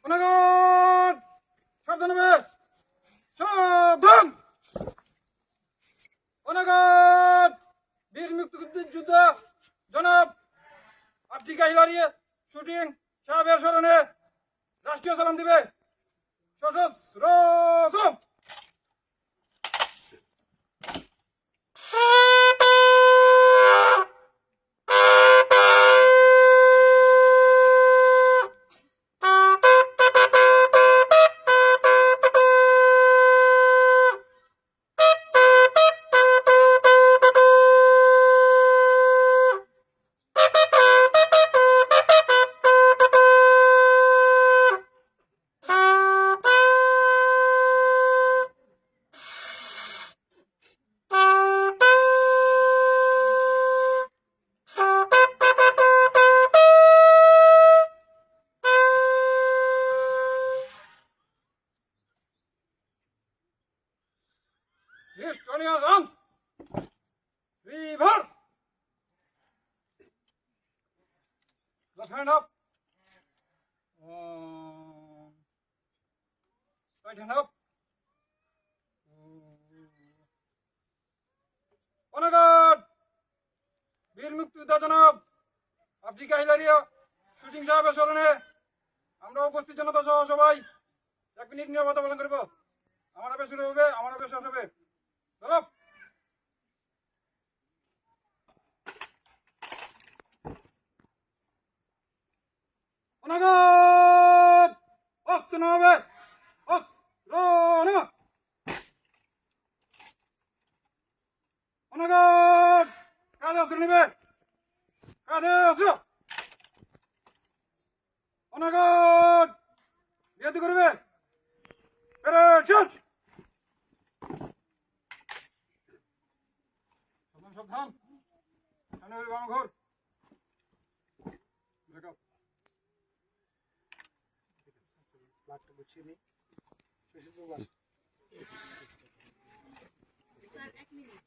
অনাগত সাবধান হবে, সাবধান। অনাগত বীর মুক্তিযুদ্ধ জনাব আফ্রিকা হিলারি শুটিং সাহেবের স্মরণে রাষ্ট্রীয় সালাম দিবে। সশস্ত্র সালাম। Estonian arms. Reverse. Left hand up. Right hand up. অনাগত বীর মুক্তিযোদ্ধা জনাব আফ্রিকা হিলারিয়া শুটিং সাহেবের স্মরণে আমরা উপস্থিত জনতা সহ সবাই 1 মিনিট নীরবতা পালন করব। আমার আবে শুরু হবে, আমার আবে শেষ হবে। চলো। অনাগত অস্ত্র হবে, অস্ত্র নেওয়া। অনাগত কাঁধে অস্ত্র নিবে, কাঁধে অস্ত্র। অনাগত বিরতি করবে, শেষ। সাবধান, সামনে ঘর। প্লাগটা গুছিয়ে নিই। Sir 1 minute.